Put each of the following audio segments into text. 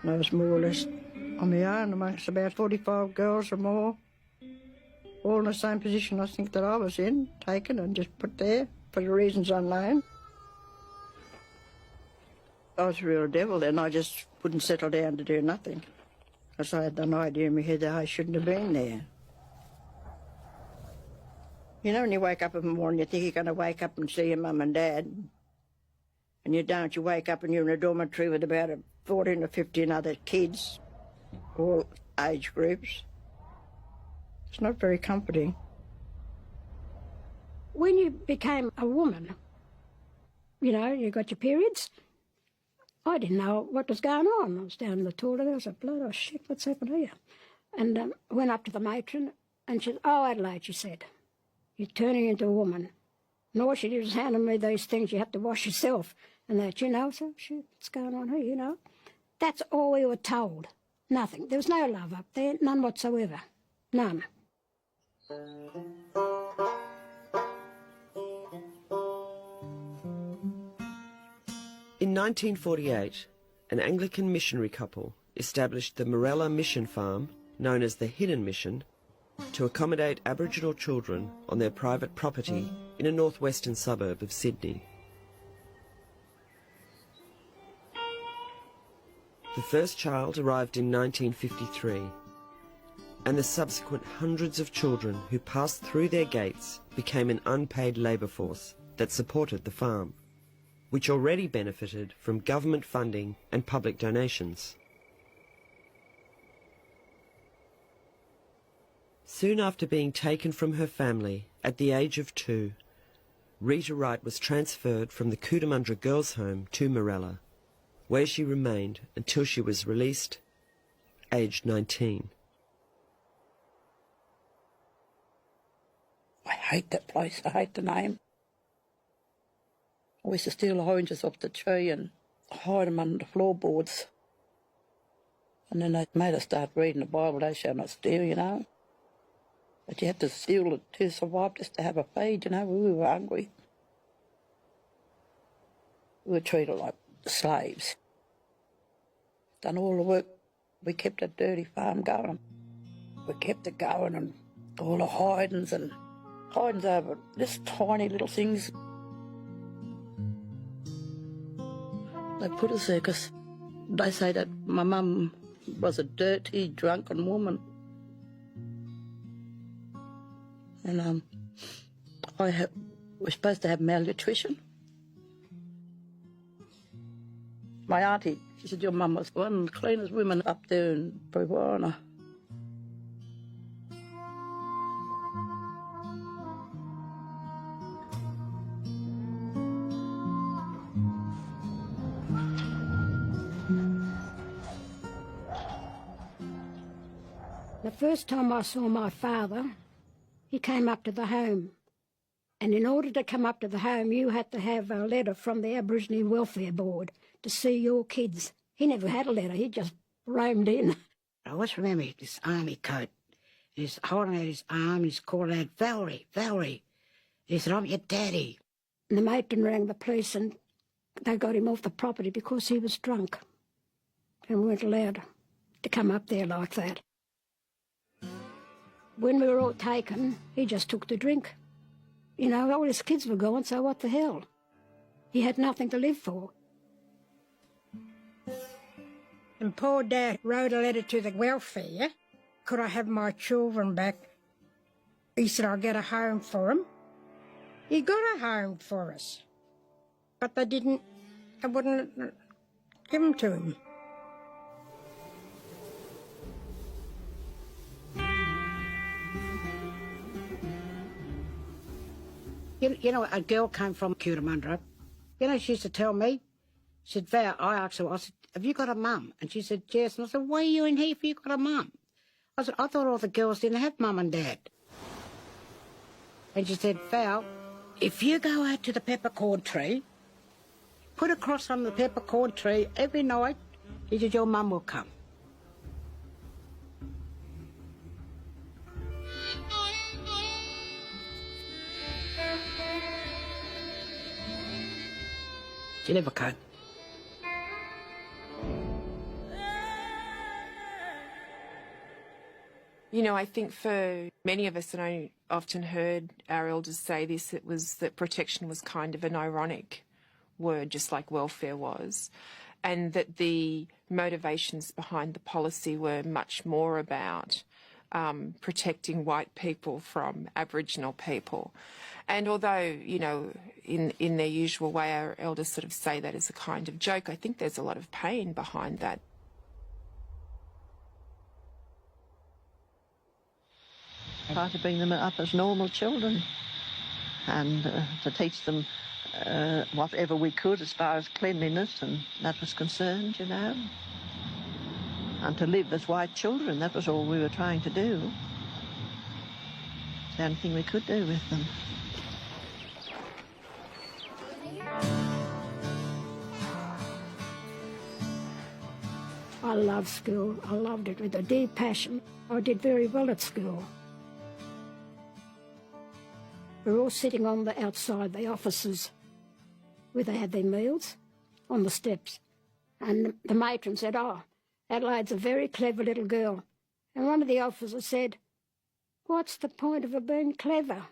And I was more or less on my own amongst about 45 girls or more, all in the same position I think that I was in, taken and just put there for the reasons unknown. I was a real devil then. I just wouldn't settle down to do nothing because I had an idea in my head that I shouldn't have been there. You know, when you wake up in the morning, you think you're going to wake up and see your mum and dad, and you don't. You wake up and you're in a dormitory with about 14 or 15 other kids, all age groups. It's not very comforting. When you became a woman, you know, you got your periods, I didn't know what was going on. I was down in the toilet, I was like, blood, oh shit, what's happened here? And went up to the matron, and she said, oh, Adelaide, she said, you're turning into a woman. And all she did was handing me these things you have to wash yourself. And that, you know, so shit, what's going on here, you know? That's all we were told. Nothing. There was no love up there, none whatsoever. None. In 1948, an Anglican missionary couple established the Morella Mission Farm, known as the Hidden Mission, to accommodate Aboriginal children on their private property in a northwestern suburb of Sydney. The first child arrived in 1953, and the subsequent hundreds of children who passed through their gates became an unpaid labour force that supported the farm, which already benefited from government funding and public donations. Soon after being taken from her family at the age of 2, Rita Wright was transferred from the Cootamundra Girls' Home to Morella, where she remained until she was released, aged 19. I hate that place. I hate the name. I used to steal the oranges off the tree and hide them under the floorboards. And then they made us start reading the Bible. They shall not steal, you know. But you had to steal it to survive, just to have a feed, you know. We were hungry. We were treated like slaves. Done all the work. We kept that dirty farm going. We kept it going, and all the hidings over just tiny little things. They put us there because they say that my mum was a dirty, drunken woman. And we're supposed to have malnutrition. My auntie, she said, your mum was one of the cleanest women up there in Brewarrina. The first time I saw my father, he came up to the home. And in order to come up to the home, you had to have a letter from the Aboriginal Welfare Board to see your kids. He never had a letter, he just roamed in. I always remember this army coat. He's holding out his arm, he's calling out, Valerie, Valerie. He said, I'm your daddy. And the matron rang the police and they got him off the property because he was drunk and weren't allowed to come up there like that. When we were all taken, he just took the drink. You know, all his kids were gone, so what the hell? He had nothing to live for. And poor Dad wrote a letter to the welfare. Could I have my children back? He said, I'll get a home for them. He got a home for us. But they wouldn't give them to him. You know, a girl came from Cootamundra. You know, she used to tell me, she said, Val, I asked her, I said, have you got a mum? And she said, yes. And I said, why are you in here if you got a mum? I said, I thought all the girls didn't have mum and dad. And she said, Val, if you go out to the peppercorn tree, put a cross on the peppercorn tree every night, he said, your mum will come. She never came. You know, I think for many of us, and I often heard our elders say this, it was that protection was kind of an ironic word, just like welfare was, and that the motivations behind the policy were much more about protecting white people from Aboriginal people. And although, you know, in their usual way, our elders sort of say that as a kind of joke, I think there's a lot of pain behind that. Try to bring them up as normal children and to teach them whatever we could as far as cleanliness and that was concerned, you know. And to live as white children, that was all we were trying to do. It's the only thing we could do with them. I loved school. I loved it with a deep passion. I did very well at school. We were all sitting on the outside the offices where they had their meals on the steps. And the matron said, "Oh, Adelaide's a very clever little girl." And one of the officers said, "What's the point of her being clever?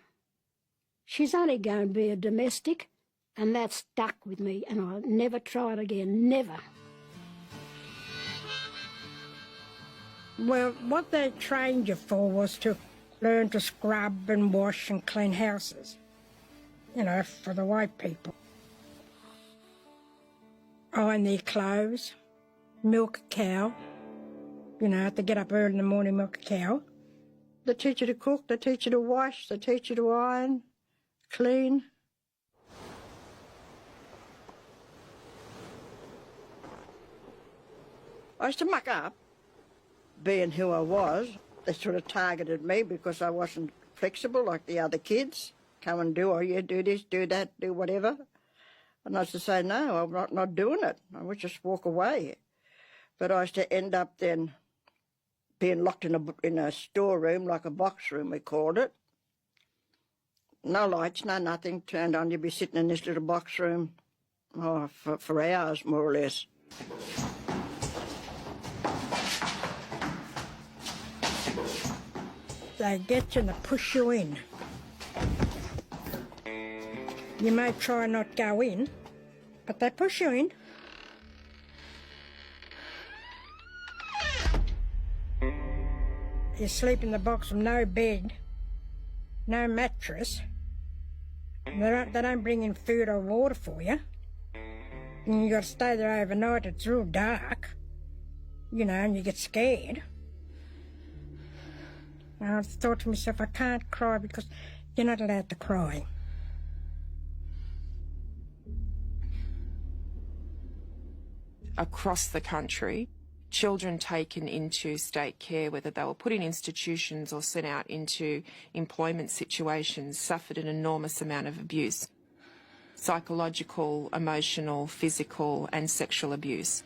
She's only going to be a domestic." And that stuck with me, and I never tried again, never. Well, what they trained you for was to learn to scrub and wash and clean houses, you know, for the white people. Iron their clothes, milk a cow, you know, have to get up early in the morning, milk a cow. They teach you to cook, they teach you to wash, they teach you to iron, clean. I used to muck up. Being who I was, they sort of targeted me because I wasn't flexible like the other kids. Come and do, oh yeah, do this, do that, do whatever. And I used to say, no, I'm not doing it. I would just walk away. But I used to end up then being locked in a storeroom, like a box room we called it. No lights, no nothing turned on. You'd be sitting in this little box room for hours, more or less. They get you and they push you in. You may try not go in, but they push you in. You sleep in the box with no bed, no mattress. They don't bring in food or water for you. And you got to stay there overnight. It's real dark, you know, and you get scared. And I thought to myself, I can't cry because you're not allowed to cry. Across the country, children taken into state care, whether they were put in institutions or sent out into employment situations, suffered an enormous amount of abuse. Psychological, emotional, physical and sexual abuse.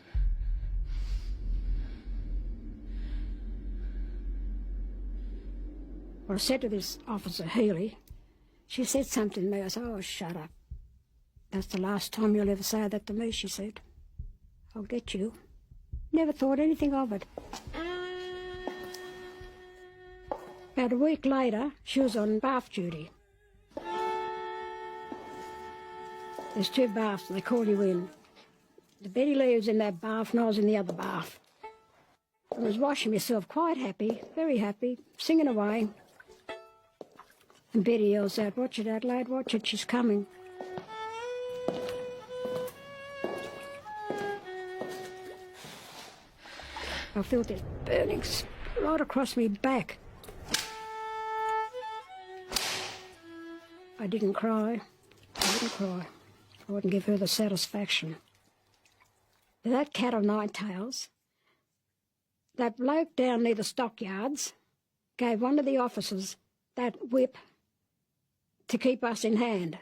I said to this officer, Healy, she said something to me. I said, "Oh, shut up. That's the last time you'll ever say that to me," she said. "I'll get you." Never thought anything of it. About a week later, she was on bath duty. There's two baths, and they call you in. The Betty Lee was in that bath, and I was in the other bath. I was washing myself, quite happy, very happy, singing away. And Betty yells out, "Watch it, Adelaide, watch it, she's coming." I felt this burning right across my back. I didn't cry. I wouldn't give her the satisfaction. That cat o' nine tails, that bloke down near the stockyards gave one of the officers that whip to keep us in hand.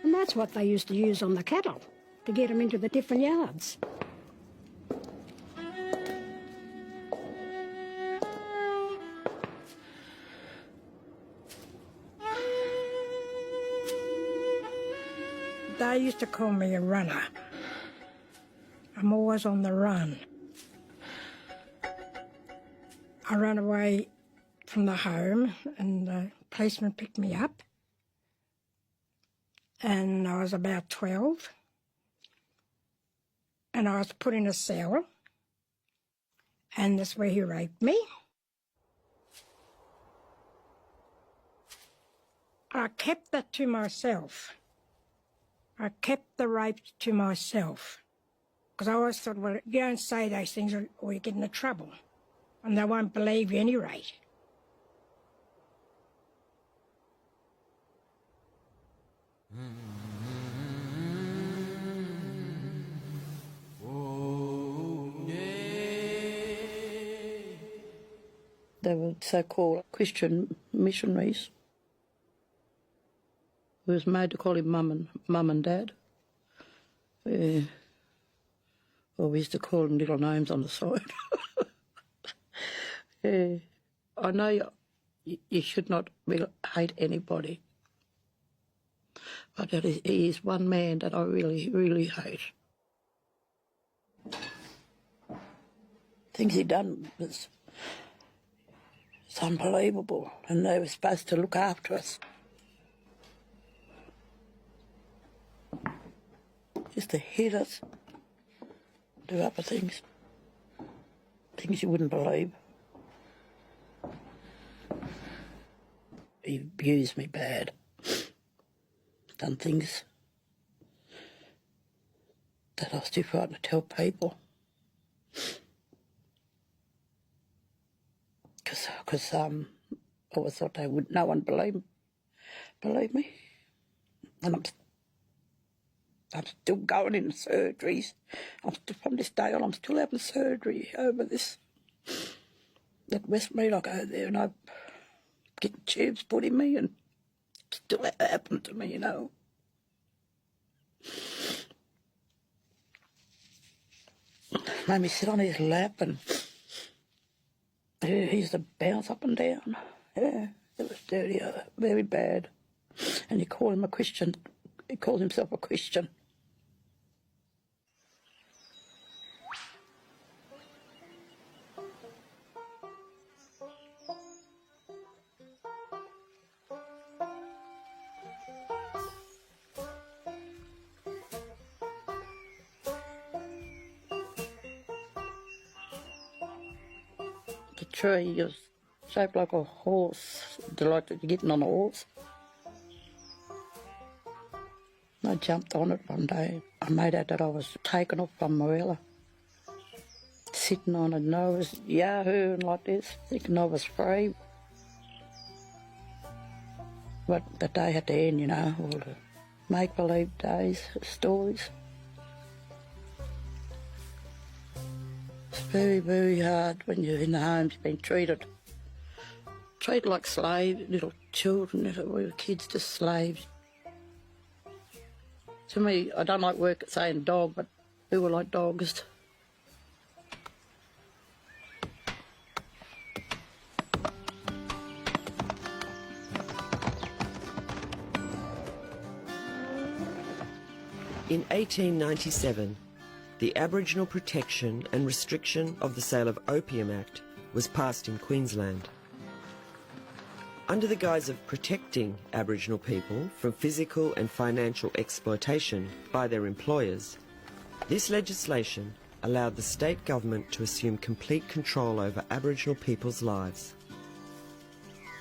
And that's what they used to use on the cattle, to get them into the different yards. They used to call me a runner. I'm always on the run. I run away from the home, and the policeman picked me up, and I was about 12, and I was put in a cell, and that's where he raped me. I kept that to myself. I kept the rape to myself, because I always thought, well, you don't say those things or you get into trouble, and they won't believe you any rate. They were so-called Christian missionaries. We was made to call him mum and dad. Or we used to call them little names on the side. I know you should not hate anybody, but he is one man that I really, really hate. Things he done was it's unbelievable, and they were supposed to look after us. Just to hit us, do other things you wouldn't believe. He abused me bad, done things that I was too frightened to tell people. Because I always thought no one believe me. And I'm still going in surgeries. From this day on, I'm still having surgery over this. At Westmead, I go there and I get tubes put in me, and still that happened to me, you know. Made me sit on his lap, and he used to bounce up and down. Yeah, it was dirty, very bad. And you call him a Christian. He calls himself a Christian. The tree was shaped like a horse, like getting on a horse. I jumped on it one day. I made out that I was taken off from Morella, sitting on it, and I was yahooing like this, thinking I was free. But the day had to end, you know, all the make-believe days, stories. It's very, very hard when you're in the homes, being treated like slaves, little children, we were kids, just slaves. To me, I don't like work at saying dog, but we were like dogs. In 1897, the Aboriginal Protection and Restriction of the Sale of Opium Act was passed in Queensland. Under the guise of protecting Aboriginal people from physical and financial exploitation by their employers, this legislation allowed the state government to assume complete control over Aboriginal people's lives,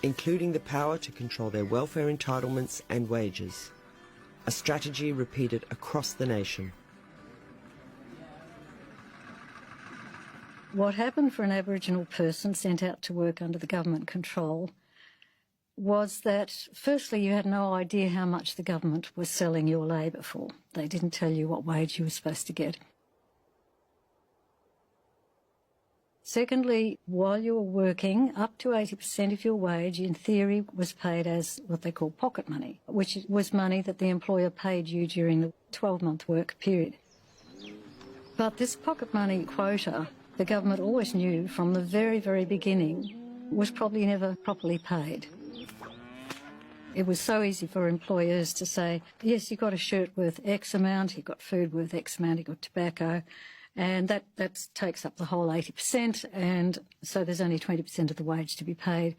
including the power to control their welfare entitlements and wages, a strategy repeated across the nation. What happened for an Aboriginal person sent out to work under the government control was that, firstly, you had no idea how much the government was selling your labour for. They didn't tell you what wage you were supposed to get. Secondly, while you were working, up to 80% of your wage, in theory, was paid as what they call pocket money, which was money that the employer paid you during the 12-month work period. But this pocket money quota, the government always knew from the very, very beginning, was probably never properly paid. It was so easy for employers to say, yes, you got a shirt worth X amount, you got food worth X amount, you got tobacco, and that takes up the whole 80%, and so there's only 20% of the wage to be paid.